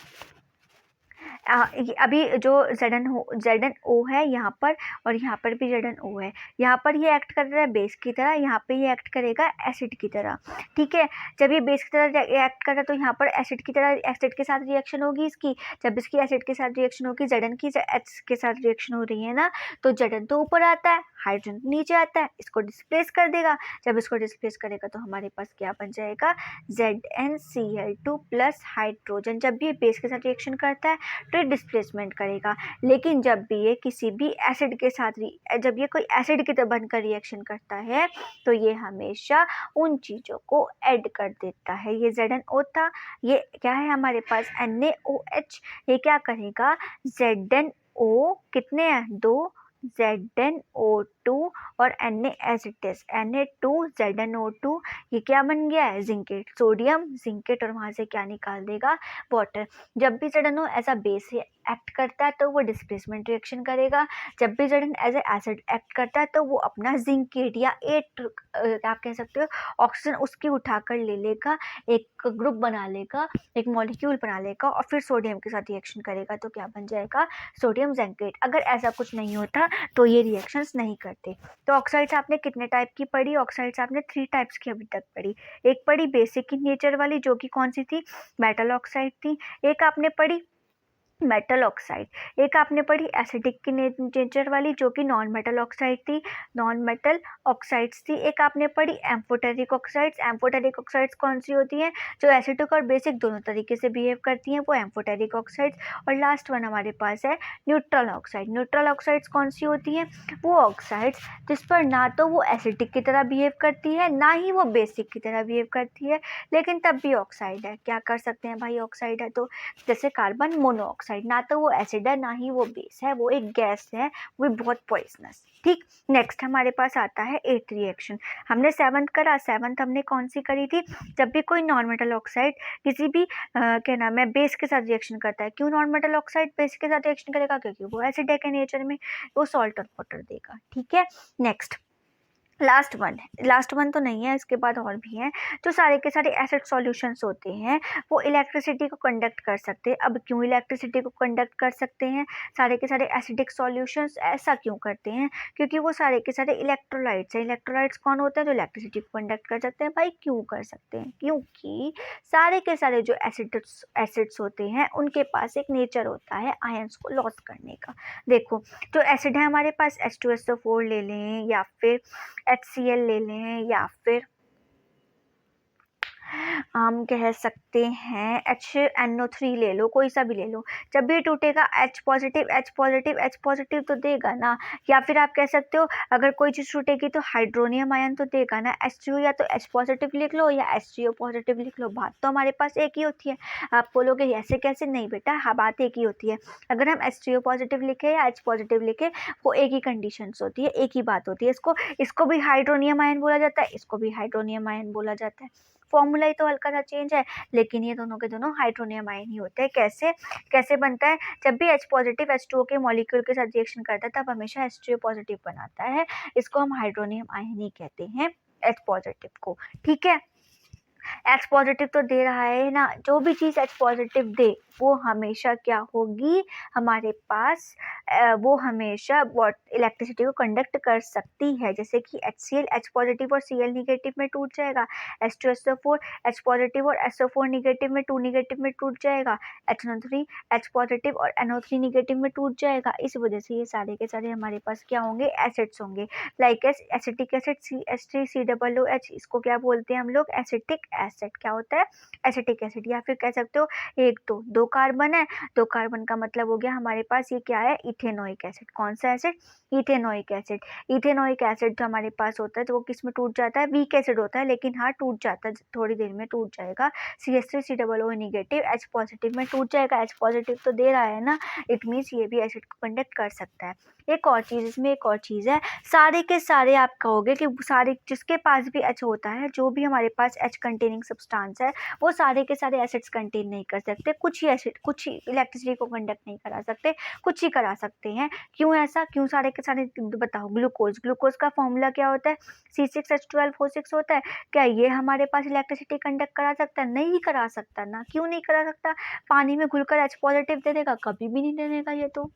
अभी जो ZnO है यहाँ पर, और यहाँ पर भी ZnO है। यहाँ पर ये एक्ट कर रहा है बेस की तरह, यहाँ पे ये एक्ट करेगा एसिड की तरह। ठीक है, जब ये बेस की तरह एक्ट कर रहा है तो यहाँ पर एसिड की तरह, एसिड के साथ रिएक्शन होगी इसकी। जब इसकी एसिड के साथ रिएक्शन होगी, Zn की H के साथ रिएक्शन हो रही है ना, तो Zn तो ऊपर आता है, हाइड्रोजन नीचे आता है, इसको डिस्प्लेस कर देगा। जब इसको डिस्प्लेस करेगा तो हमारे पास क्या बन जाएगा? ZnCl2 plus hydrogen. जब भी बेस के साथ रिएक्शन करता है तो ये डिस्प्लेसमेंट करेगा। लेकिन जब भी ये किसी भी एसिड के साथ जब ये कोई एसिड की तरह बनकर रिएक्शन करता है तो ये हमेशा उन चीज़ों को ऐड कर देता है। ये ZnO था, ये क्या है हमारे पास NaOH, ये क्या करेगा ZnO कितने हैं 2 ZnO2 और Na as it is Na2ZnO2, ये क्या बन गया है जिंकेट, सोडियम जिंकेट, और वहाँ से क्या निकाल देगा वाटर। जब भी ZnO as a base act करता है तो वो डिस्प्लेसमेंट रिएक्शन करेगा। जब भी ZN as a acid act करता है तो वो अपना जिंकेट या आप कह सकते हो ऑक्सीजन उसकी उठाकर ले लेगा, एक ग्रुप बना लेगा, एक मॉलिक्यूल बना लेगा और फिर सोडियम के साथ रिएक्शन करेगा तो क्या बन जाएगा सोडियम जिंकेट। अगर ऐसा कुछ नहीं होता तो ये रिएक्शंस नहीं करते। तो ऑक्साइड्स आपने कितने टाइप की पढ़ी? ऑक्साइड्स आपने 3 टाइप्स की अभी तक पढ़ी। एक पढ़ी बेसिक इन नेचर वाली जो कि कौन सी थी, मेटल ऑक्साइड थी। एक आपने पढ़ी मेटल ऑक्साइड, एक आपने पढ़ी एसिडिक की नेचर वाली जो कि नॉन मेटल ऑक्साइड थी, नॉन मेटल ऑक्साइड्स थी। एक आपने पढ़ी एम्फोटेरिक ऑक्साइड्स। एम्फोटेरिक ऑक्साइड्स कौन सी होती हैं, जो एसिडिक और बेसिक दोनों तरीके से बिहेव करती हैं, वो एम्फोटेरिक ऑक्साइड्स। और लास्ट वन हमारे पास है न्यूट्रल ऑक्साइड। न्यूट्रल ऑक्साइड्स कौन सी होती हैं, वो ऑक्साइड्स जिस पर ना तो वो एसिडिक की तरह बिहेव करती है ना ही वो बेसिक की तरह बिहेव करती है, लेकिन तब भी ऑक्साइड है। क्या कर सकते हैं भाई, ऑक्साइड है तो, जैसे कार्बन मोनोऑक्साइड, ना तो वो एसिड है ना ही वो बेस है, वो एक गैस है, वो बहुत पॉइजनस। ठीक, नेक्स्ट हमारे पास आता है 8th रिएक्शन। हमने 7th करा, 7th हमने कौन सी करी थी, जब भी कोई नॉन मेटल ऑक्साइड किसी भी क्या नाम है बेस के साथ रिएक्शन करता है। क्यों नॉन मेटल ऑक्साइड बेस के साथ रिएक्शन करेगा, क्योंकि वो एसिड है के नेचर में, वो सॉल्ट और वाटर देगा। ठीक है, नेक्स्ट लास्ट वन तो नहीं है, इसके बाद और भी हैं। जो सारे के सारे एसिड सॉल्यूशंस होते हैं वो इलेक्ट्रिसिटी को कंडक्ट कर सकते हैं। अब क्यों इलेक्ट्रिसिटी को कंडक्ट कर सकते हैं सारे के सारे एसिडिक सॉल्यूशंस, ऐसा क्यों करते हैं, क्योंकि वो सारे के सारे इलेक्ट्रोलाइट्स हैं। इलेक्ट्रोलाइट्स कौन होते हैं, जो इलेक्ट्रिसिटी को कंडक्ट कर सकते हैं। भाई क्यों कर सकते हैं, क्योंकि सारे के सारे जो एसिड्स होते हैं उनके पास एक नेचर होता है आयंस को लॉस करने का। देखो, जो एसिड है हमारे पास H2SO4 ले लें या फिर HCl ले लें या फिर हम कह सकते हैं HNO3 ले लो, कोई सा भी ले लो, जब भी टूटेगा H पॉजिटिव तो देगा ना। या फिर आप कह सकते हो अगर कोई चीज़ टूटेगी तो हाइड्रोनियम आयन तो देगा ना। H2 या तो H पॉजिटिव लिख लो या HCO पॉजिटिव लिख लो, बात तो हमारे पास एक ही होती है। आप बोलोगे ऐसे कैसे, नहीं बेटा, हाँ बात एक ही होती है। अगर हम HCO पॉजिटिव लिखे या H पॉजिटिव लिखे, वो एक ही कंडीशंस होती है, एक ही बात होती है। इसको भी हाइड्रोनियम आयन बोला जाता है, इसको भी हाइड्रोनियम आयन बोला जाता है। फॉर्मूला ही तो हल्का सा चेंज है, लेकिन ये दोनों के दोनों हाइड्रोनियम आयन ही होते हैं। कैसे बनता है, जब भी H पॉजिटिव H2O के मॉलिक्यूल के साथ रिएक्शन करता है तब हमेशा H2O पॉजिटिव बनाता है, इसको हम हाइड्रोनियम आयन ही कहते हैं H पॉजिटिव को। ठीक है, H पॉजिटिव तो दे रहा है ना, जो भी चीज़ H पॉजिटिव दे वो हमेशा क्या होगी हमारे पास, वो हमेशा इलेक्ट्रिसिटी को कंडक्ट कर सकती है। जैसे कि HCl H पॉजिटिव और Cl निगेटिव में टूट जाएगा, H2SO4 H पॉजिटिव और SO4 निगेटिव में 2 निगेटिव में टूट जाएगा, HNO3 H पॉजिटिव और NO3 निगेटिव में टूट जाएगा। इस वजह से ये सारे के सारे हमारे पास क्या होंगे, एसिड्स होंगे। लाइक एसिटिक एसिड CH3COOH, इसको क्या बोलते हैं हम लोग, एसिटिक एसिड। क्या होता है, एसिटिक एसिड। या फिर कह सकते हो 1 2 कार्बन है, 2 कार्बन का मतलब हो गया हमारे पास ये क्या है, इथेनोइक एसिड। कौन सा acid, ethanoic acid. Ethanoic acid जो हमारे पास होता है तो वो किस में टूट जाता है, वीक एसिड होता है, लेकिन हाँ टूट जाता है, थोड़ी देर में टूट जाएगा। CH3COO निगेटिव H पॉजिटिव में टूट जाएगा। H पॉजिटिव तो दे रहा है ना, इट मीन्स ये भी एसिड को कंडक्ट कर सकता है। एक और चीज़, इसमें एक और चीज़ है, सारे के सारे आप कहोगे कि सारे जिसके पास भी H होता है, जो भी हमारे पास H कंटेनिंग सब्सटेंस है, वो सारे के सारे एसिड्स कंटेन नहीं कर सकते। कुछ ही इलेक्ट्रिसिटी को कंडक्ट नहीं करा सकते, कुछ ही करा सकते हैं। क्यों ऐसा, क्यों सारे के सारे, बताओ। ग्लूकोज का फॉर्मूला क्या होता है, C6H12O6 होता है। क्या ये हमारे पास इलेक्ट्रिसिटी कंडक्ट करा सकता है, नहीं करा सकता ना। क्यों नहीं करा सकता, पानी में घुलकर H पॉजिटिव दे देगा, कभी भी नहीं दे देगा ये तो।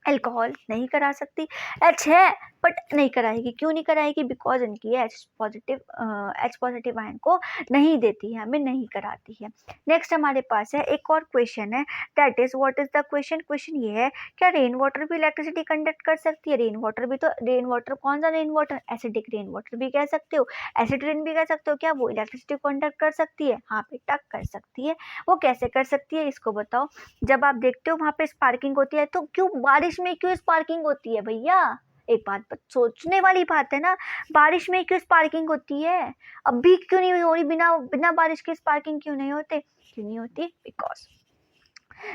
अल्कोहल नहीं करा सकती। H है बट नहीं कराएगी। क्यों नहीं कराएगी? बिकॉज इनकी एच पॉजिटिव आयन को नहीं देती है, हमें नहीं कराती है। नेक्स्ट हमारे पास है एक और क्वेश्चन है, that is what is the question. Question ये है, क्या रेन वाटर भी इलेक्ट्रिसिटी कंडक्ट कर सकती है? रेन वाटर भी, तो रेन वाटर कौन सा rain water? Acidic rain water भी कह सकते हो, एसिड रेन भी कह सकते हो। क्या वो इलेक्ट्रिसिटी कंडक्ट कर सकती है? हाँ बेटा कर सकती है। वो कैसे कर सकती है इसको बताओ। जब आप देखते हो वहां पे स्पार्किंग होती है, तो क्यों बारिश में क्यों स्पार्किंग होती है भैया? एक बात सोचने वाली बात है ना, बारिश में क्यों स्पार्किंग होती है? अभी क्यों नहीं हो रही? बिना बिना बारिश के स्पार्किंग क्यों नहीं क्यों नहीं होती? बिकॉज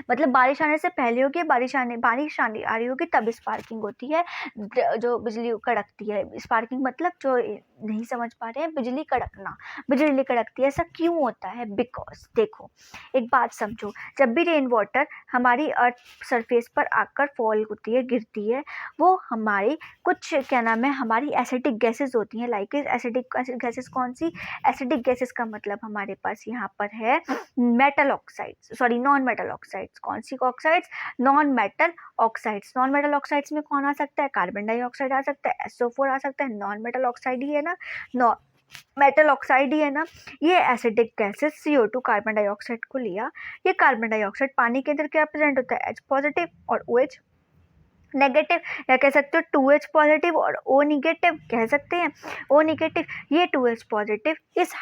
मतलब बारिश आने से पहले होगी, बारिश आने आ रही होगी तब स्पार्किंग होती है, जो बिजली कड़कती है। स्पार्किंग मतलब, जो नहीं समझ पा रहे हैं, बिजली कड़कना, बिजली कड़कती है। ऐसा क्यों होता है? बिकॉज देखो एक बात समझो, जब भी रेन वाटर हमारी अर्थ सरफेस पर आकर फॉल होती है, गिरती है, वो हमारी कुछ क्या नाम है, हमारी एसिडिक गैसेस होती हैं। लाइक एसिडिक गैसेस कौन सी? एसिडिक गैसेस का मतलब हमारे पास यहाँ पर है metal oxides, sorry non metal oxides. कौन सी oxides? Non metal oxides. Non metal oxides में कौन आ सकता है? कार्बन डाइऑक्साइड आ सकता है, SO4 आ सकता है। नॉन मेटल ऑक्साइड ही है ना, नॉन मेटल ऑक्साइड ही है ना। ये acidic gases CO2 carbon dioxide को लिया, ये कार्बन डाइऑक्साइड पानी के अंदर क्या प्रेजेंट होता है? H पॉजिटिव और OH नेगेटिव, या कह सकते हो 2H पॉजिटिव और O निगेटिव कह सकते हैं। O निगेटिव, ये 2H पॉजिटिव इस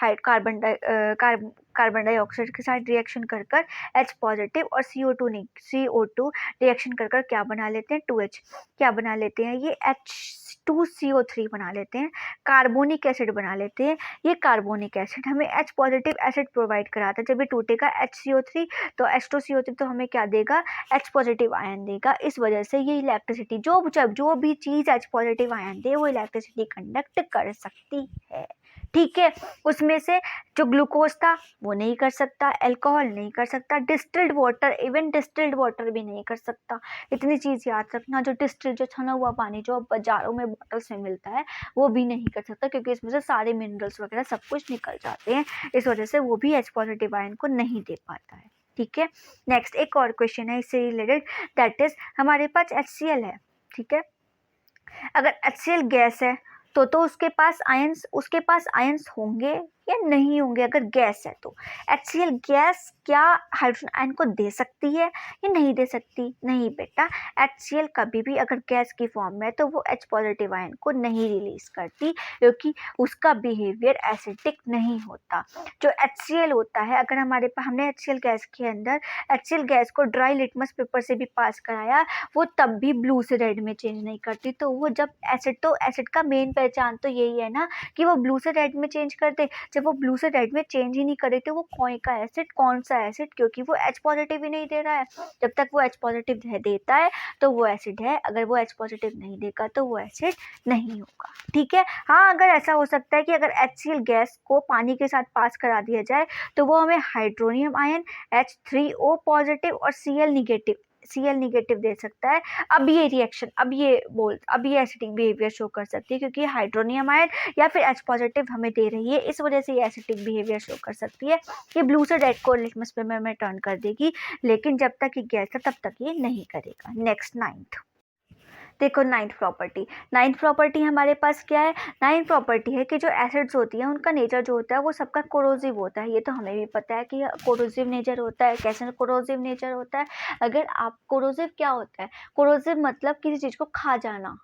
कार्बन डाइऑक्साइड के साथ रिएक्शन कर कर H पॉजिटिव और CO2 रिएक्शन कर कर क्या बना लेते हैं? 2H क्या बना लेते हैं? ये H2CO3 बना लेते हैं, कार्बोनिक एसिड बना लेते हैं। ये कार्बोनिक एसिड हमें H पॉजिटिव एसिड प्रोवाइड कराता है। जब ये टूटेगा HCO3 तो H2CO3 तो हमें क्या देगा? H पॉजिटिव आयन देगा। इस वजह से ये इलेक्ट्रिसिटी, जो भी चीज़ H पॉजिटिव आयन दे वो इलेक्ट्रिसिटी कंडक्ट कर सकती है। ठीक है, उसमें से जो ग्लूकोज था वो नहीं कर सकता, अल्कोहल नहीं कर सकता, distilled water, even distilled water भी नहीं कर सकता। इतनी चीज़ याद रखना, जो डिस्टिल्ड, जो छना हुआ पानी जो बाजारों में बॉटल्स में मिलता है, वो भी नहीं कर सकता, क्योंकि इसमें से सारे मिनरल्स वगैरह सब कुछ निकल जाते हैं। इस वजह से वो भी H पॉजिटिव आयन को नहीं दे पाता है। ठीक है, नेक्स्ट एक और क्वेश्चन है इससे रिलेटेड, दैट इज हमारे पास HCl है। ठीक है, अगर HCl गैस है तो उसके पास आयंस होंगे या नहीं होंगे? अगर गैस है तो HCl गैस क्या हाइड्रोजन आयन को दे सकती है या नहीं दे सकती? नहीं बेटा, HCl कभी भी अगर गैस की फॉर्म में है तो वो H पॉजिटिव आयन को नहीं रिलीज करती, क्योंकि उसका बिहेवियर एसिडिक नहीं होता। जो HCl होता है, अगर हमने HCl गैस के अंदर HCl गैस को ड्राई लिटमस पेपर से भी पास कराया, वो तब भी ब्लू से रेड में चेंज नहीं करती। तो वो जब एसिड का मेन पहचान तो यही है ना कि वो ब्लू से रेड में चेंज कर दे। जब वो ब्लू से रेड में चेंज ही नहीं करे तो वो कौन सा एसिड, क्योंकि वो H पॉजिटिव ही नहीं दे रहा है। जब तक वो H पॉजिटिव देता है तो वो एसिड है, अगर वो H पॉजिटिव नहीं देगा तो वो एसिड नहीं होगा। ठीक है, हाँ अगर ऐसा हो सकता है कि अगर HCl गैस को पानी के साथ पास करा दिया जाए तो वो हमें हाइड्रोनियम आयन H3O पॉजिटिव और Cl निगेटिव दे सकता है। अब ये रिएक्शन, अब ये एसिडिक बिहेवियर शो कर सकती है, क्योंकि हाइड्रोनियम आयन या फिर H पॉजिटिव हमें दे रही है, इस वजह से ये एसिडिक बिहेवियर शो कर सकती है। ये ब्लू से रेड को लिटमस पेपर में टर्न कर देगी, लेकिन जब तक ये गैस है तब तक ये नहीं करेगा। नेक्स्ट नाइन्थ देखो, नाइन्थ प्रॉपर्टी हमारे पास क्या है? नाइन्थ प्रॉपर्टी है कि जो एसिड्स होती है उनका नेचर जो होता है वो सबका कोरोसिव होता है। ये तो हमें भी पता है कि कोरोसिव नेचर होता है। कैसे कोरोसिव नेचर होता है? अगर आप कोरोसिव क्या होता है? कोरोसिव मतलब किसी चीज़ को खा जाना।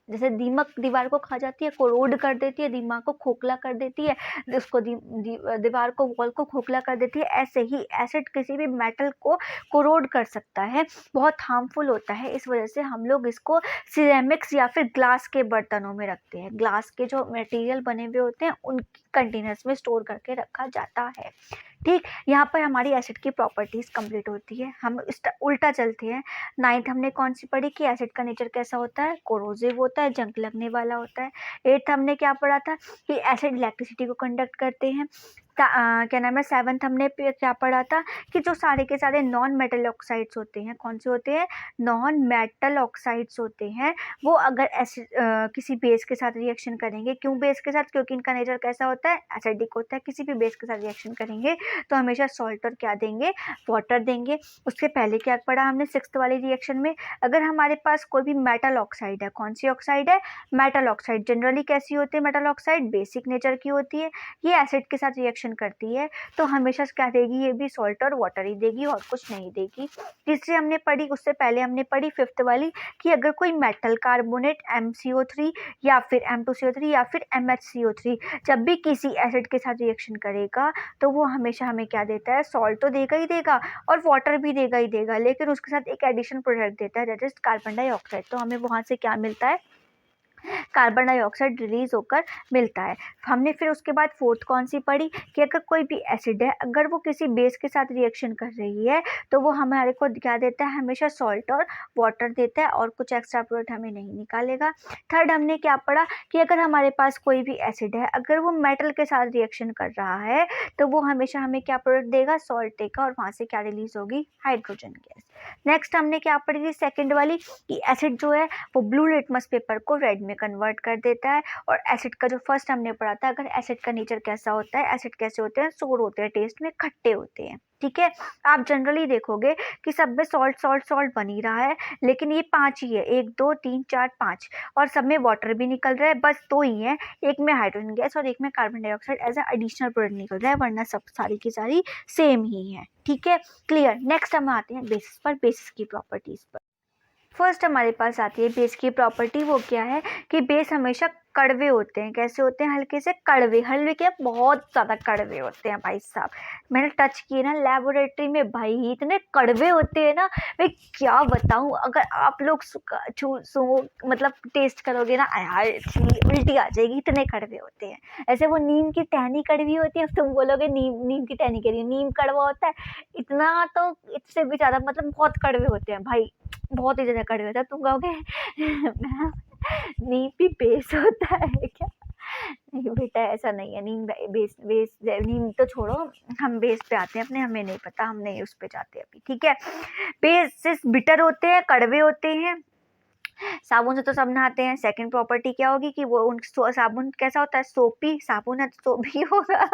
जैसे दीमक दीवार को खा जाती है, कोरोड कर देती है, दिमाग को खोखला कर देती है, उसको दीवार को, वॉल को खोखला कर देती है। ऐसे ही एसिड किसी भी मेटल को कोरोड कर सकता है, बहुत हार्मफुल होता है। इस वजह से हम लोग इसको सिरेमिक्स या फिर ग्लास के बर्तनों में रखते हैं। ग्लास के जो मटेरियल बने हुए होते हैं उन कंटेनर्स में स्टोर करके रखा जाता है। ठीक, यहाँ पर हमारी एसिड की प्रॉपर्टीज कंप्लीट होती है। हम उल्टा चलते हैं। नाइन्थ हमने कौन सी पढ़ी कि एसिड का नेचर कैसा होता है? कोरोसिव होता है, जंग लगने वाला होता है। एट्थ हमने क्या पढ़ा था कि एसिड इलेक्ट्रिसिटी को कंडक्ट करते हैं। क्या नाम है, 7th हमने क्या पढ़ा था कि जो सारे के सारे नॉन मेटल ऑक्साइड्स होते हैं, कौन से होते हैं, नॉन मेटल ऑक्साइड्स होते हैं, वो अगर किसी बेस के साथ रिएक्शन करेंगे, क्यों बेस के साथ, क्योंकि इनका नेचर कैसा होता है, एसिडिक होता है, किसी भी बेस के साथ रिएक्शन करेंगे तो हमेशा सॉल्ट और क्या देंगे, वाटर देंगे। उसके पहले क्या पढ़ा हमने 6th वाली रिएक्शन में, अगर हमारे पास कोई भी मेटल ऑक्साइड है, कौन सी ऑक्साइड है, मेटल ऑक्साइड, जनरली कैसी होती है मेटल ऑक्साइड, बेसिक नेचर की होती है, ये एसिड के साथ रिएक्शन करती है तो हमेशा क्या देगी, ये भी सॉल्ट और वाटर ही देगी और कुछ नहीं देगी। तीसरी हमने पढ़ी, उससे पहले हमने पढ़ी 5th वाली कि अगर कोई मेटल कार्बोनेट MCO3 या फिर M2CO3 या फिर MHCO3 जब भी किसी एसिड के साथ रिएक्शन करेगा तो वो हमेशा हमें क्या देता है, सॉल्ट तो देगा ही देगा और वाटर भी देगा ही देगा, लेकिन उसके साथ एक एडिशन प्रोडक्ट देता है, दैट इज कार्बन डाइऑक्साइड। तो हमें वहाँ से क्या मिलता है, कार्बन डाइऑक्साइड रिलीज होकर मिलता है। हमने फिर उसके बाद 4th कौन सी पढ़ी कि अगर कोई भी एसिड है, अगर वो किसी बेस के साथ रिएक्शन कर रही है तो वो हमारे को क्या देता है, हमेशा सॉल्ट और वाटर देता है और कुछ एक्स्ट्रा प्रोडक्ट हमें नहीं निकालेगा। 3rd हमने क्या पढ़ा कि अगर हमारे पास कोई भी एसिड है, अगर वो मेटल के साथ रिएक्शन कर रहा है तो वो हमेशा हमें क्या प्रोडक्ट देगा, सॉल्ट देगा और वहाँ से क्या रिलीज होगी, हाइड्रोजन गैस। नेक्स्ट हमने क्या पढ़ी थी 2nd वाली कि एसिड जो है वो ब्लू लिटमस पेपर को रेड में कन्वर्ट कर देता है। और एसिड का जो फर्स्ट हमने पढ़ा था, अगर एसिड का नेचर कैसा होता है, एसिड कैसे होते हैं, सोर होते हैं, टेस्ट में खट्टे होते हैं, ठीक है। आप जनरली देखोगे कि सब में सॉल्ट सॉल्ट सॉल्ट बन ही रहा है, लेकिन ये 5 ही है, 1 2 3 4 5, और सब में वाटर भी निकल रहा है, बस 2 ही है, एक में हाइड्रोजन गैस और एक में carbon dioxide as a additional product निकल रहा है, वरना सब सारी की सारी सेम ही है, ठीक है, क्लियर। नेक्स्ट हम आते हैं बेसिस पर, बेसिस की प्रॉपर्टीज पर। फर्स्ट हमारे पास आती है बेस की प्रॉपर्टी, वो क्या है कि बेस हमेशा कड़वे होते हैं, कैसे होते हैं, हल्के से कड़वे, हल्के क्या, बहुत ज़्यादा कड़वे होते हैं भाई साहब। मैंने टच किए ना लेबोरेटरी में, भाई इतने कड़वे होते हैं ना, मैं क्या बताऊं, अगर आप लोग मतलब टेस्ट करोगे ना, यार उल्टी आ जाएगी, इतने कड़वे होते हैं। ऐसे वो नीम की टहनी कड़वी होती है, तुम बोलोगे नीम की टहनी कड़वी, नीम कड़वा होता है, इतना तो इससे भी ज़्यादा, मतलब बहुत कड़वे होते हैं भाई, बहुत ही ज़्यादा कड़वे होता है। तुम कहोगे नीम भी बेस होता है क्या, नहीं बेटा ऐसा नहीं है, नीम बेस बेस नीम तो छोड़ो, हम बेस पे आते हैं अपने, हमें नहीं पता, हम नहीं उस पे जाते अभी, ठीक है। बेसिस बिटर होते हैं, कड़वे होते हैं, साबुन से तो सब नहाते हैं। सेकंड प्रॉपर्टी क्या होगी कि वो उन साबुन कैसा होता है, सोपी, साबुन है तो सोपी होगा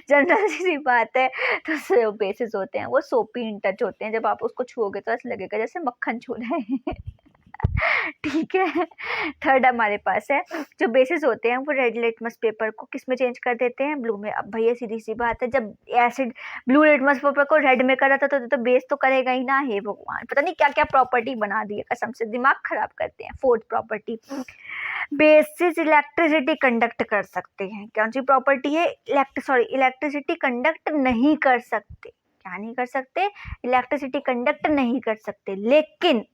जनरल सी बात है। तो बेसिस होते हैं वो सोपी इन टच होते हैं, जब आप उसको छुओगे तो ऐसा लगेगा जैसे मक्खन छू रहे हैं ठीक है। 3rd हमारे पास है, जो बेसिस होते हैं वो रेड लिटमस पेपर को किस में चेंज कर देते हैं, ब्लू में। अब भैया सीधी सी बात है, जब एसिड ब्लू लिटमस पेपर को रेड में कर रहा था तो बेस तो करेगा ही ना, हे भगवान, पता नहीं क्या क्या प्रॉपर्टी बना दी है, कसम से दिमाग खराब करते हैं। 4th property, basis electricity conduct कर सकते हैं, कौन सी प्रॉपर्टी है, इलेक्ट्रिसिटी कंडक्ट नहीं कर सकते, क्या नहीं कर सकते, इलेक्ट्रिसिटी कंडक्ट नहीं कर सकते, लेकिन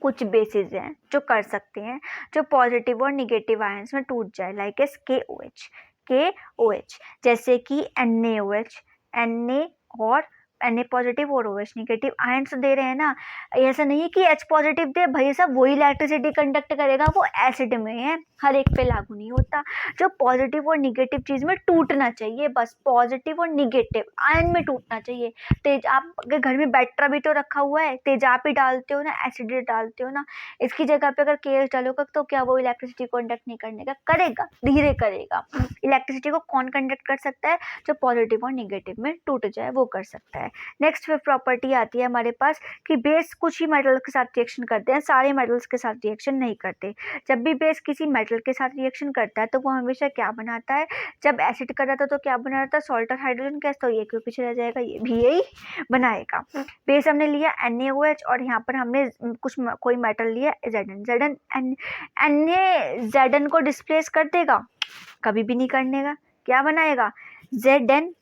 कुछ बेसिस हैं जो कर सकते हैं, जो पॉजिटिव और निगेटिव आयंस में टूट जाए, लाइक एस KOH, जैसे कि NaOH, Na और Na पॉजिटिव और OH निगेटिव आयंस दे रहे हैं ना, ऐसा नहीं है कि H पॉजिटिव दे, भाई साहब वही इलेक्ट्रिसिटी कंडक्ट करेगा, वो एसिड में है, हर एक पे लागू नहीं होता। जो पॉजिटिव और निगेटिव चीज में टूटना चाहिए, बस पॉजिटिव और निगेटिव आयन में टूटना चाहिए। आप अगर घर में बैटरा भी तो रखा हुआ है, तेजाब भी डालते हो ना, एसिड डालते हो ना, इसकी जगह पे अगर KH डालोगे तो क्या वो इलेक्ट्रिसिटी कंडक्ट नहीं करने का, करेगा, धीरे करेगा। इलेक्ट्रिसिटी को कौन कंडक्ट कर सकता है, जो पॉजिटिव और निगेटिव में टूट जाए वो कर सकता है। नेक्स्ट प्रॉपर्टी आती है हमारे पास कि बेस कुछ ही मेटल के साथ रिएक्शन करते हैं, सारे मेटल्स के साथ रिएक्शन नहीं करते। जब भी बेस किसी मेटल के साथ रिएक्शन करता है तो वो हमेशा क्या बनाता है, जब एसिड कर रहा था तो क्या बना रहा था, सॉल्ट और हाइड्रोजन गैस, तो ये क्यों पीछे रह जाएगा, ये भी यही बनाएगा। बेस हमने लिया NaOH और यहाँ पर हमने कोई मेटल लिया Zn को डिस्प्लेस कर देगा, कभी भी नहीं करने का, क्या बनाएगा, Zn,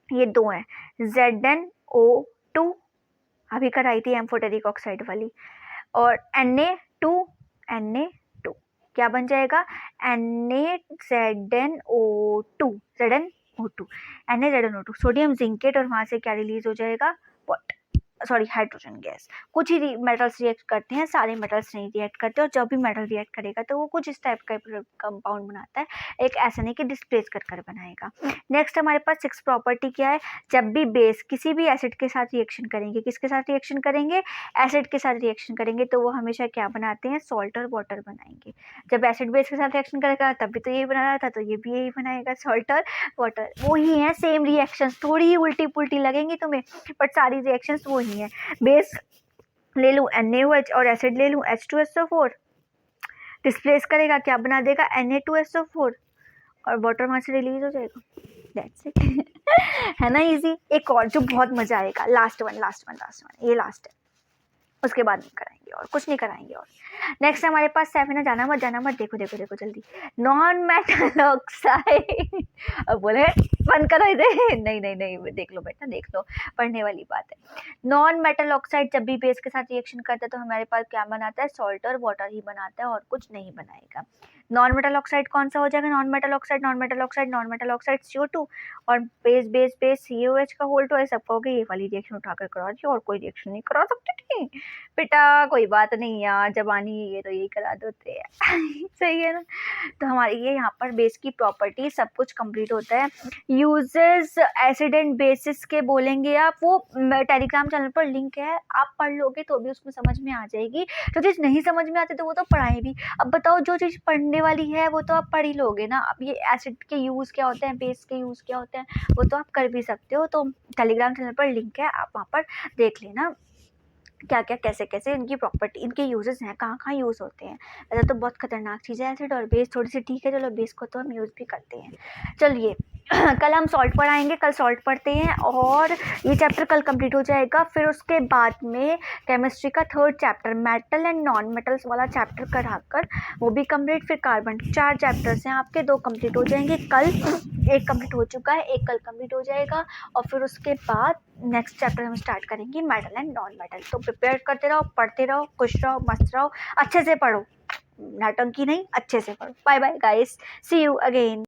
ये 2 है, ZnO2 अभी कराई थी एम्फोटेरिक ऑक्साइड वाली, और Na2 क्या बन जाएगा, NaZnO2 सोडियम जिंकेट, और वहां से क्या रिलीज हो जाएगा, व्हाट, सॉरी हाइड्रोजन गैस। कुछ ही मेटल्स रिएक्ट करते हैं, सारे मेटल्स नहीं रिएक्ट करते, और जब भी मेटल रिएक्ट करेगा तो वो कुछ इस टाइप का कंपाउंड बनाता है, एक ऐसा नहीं कि डिस्प्लेस कर बनाएगा। नेक्स्ट हमारे पास 6 प्रॉपर्टी क्या है, जब भी बेस किसी भी एसिड के साथ रिएक्शन करेंगे, किसके साथ रिएक्शन करेंगे, एसिड के साथ रिएक्शन करेंगे, तो वो हमेशा क्या बनाते हैं, सॉल्ट और वाटर बनाएंगे। जब एसिड बेस के साथ रिएक्शन करेगा तब भी तो यही बना रहा था, तो ये भी यही बनाएगा, सॉल्ट और वाटर। वही है सेम रिएक्शंस, थोड़ी ही उल्टी पुल्टी लगेंगी तुम्हें, बट सारी रिएक्शंस वही हैं। बेस ले लूँ NaOH और एसिड ले लूँ H2SO4, डिस्प्लेस करेगा, क्या बना देगा, Na2SO4, और वाटर वहाँ से रिलीज हो जाएगा। दैट्स इट है ना इजी। एक और जो बहुत मजा आएगा, लास्ट वन, ये लास्ट है, उसके बाद नहीं कराएंगे और कुछ नहीं कराएंगे। और नेक्स्ट हमारे पास 7 है, जाना मत, देखो जल्दी, नॉन मेटल ऑक्साइड। अब बोले बंद करो इधर, नहीं, देख लो बेटा, देख लो, पढ़ने वाली बात है। नॉन मेटल ऑक्साइड जब भी बेस के साथ रिएक्शन करता है तो हमारे पास क्या बनाता है, सॉल्ट और वाटर ही बनाता है, और कुछ नहीं बनाएगा। नॉन मेटल ऑक्साइड कौन सा हो जाएगा, नॉन मेटल ऑक्साइड CO2, और बेस CaOH का होल्ड, तो सब कहोगे ये वाली रिएक्शन उठाकर करा दी, और कोई रिएक्शन नहीं करा सकते थे बेटा, कोई बात नहीं यार, जब आनी है ये तो यही करा देते हैं सही है ना। तो हमारे ये यहाँ पर बेस की प्रॉपर्टी सब कुछ कंप्लीट होता है। यूजेस एसिड एंड बेसिस के बोलेंगे आप, वो टेलीग्राम चैनल पर लिंक है, आप पढ़ लोगे तो भी उसमें समझ में आ जाएगी। जो चीज़ नहीं समझ में आती तो वो तो पढ़ाई भी। अब बताओ, जो चीज़ पढ़ने वाली है वो तो आप पढ़ ही लोगे ना। अब ये एसिड के यूज़ क्या होते हैं, बेस के यूज़ क्या होते हैं, वो तो आप कर भी सकते हो। तो टेलीग्राम चैनल पर लिंक है, आप वहाँ पर देख लेना क्या क्या कैसे इनकी प्रॉपर्टी, इनके यूजेस हैं, कहाँ यूज़ होते हैं। वैसे तो बहुत खतरनाक चीज़ है एसिड और बेस, थोड़ी सी ठीक है, चलो बेस को तो हम यूज़ भी करते हैं। चलिए कल हम सॉल्ट पढ़ाएंगे, कल सॉल्ट पढ़ते हैं, और ये चैप्टर कल कंप्लीट हो जाएगा। फिर उसके बाद में केमिस्ट्री का 3rd chapter metal and non metals वाला चैप्टर कराकर वो भी कंप्लीट। फिर कार्बन, 4 चैप्टर्स हैं आपके, 2 कंप्लीट हो जाएंगे कल, 1 कंप्लीट हो चुका है, 1 कल कंप्लीट हो जाएगा। और फिर उसके बाद नेक्स्ट चैप्टर हम स्टार्ट करेंगे मेटल एंड नॉन मेटल। तो प्रिपेयर करते रहो, पढ़ते रहो, खुश रहो, मस्त रहो, अच्छे से पढ़ो, नाटंकी नहीं, अच्छे से पढ़ो। Bye bye guys, see you again.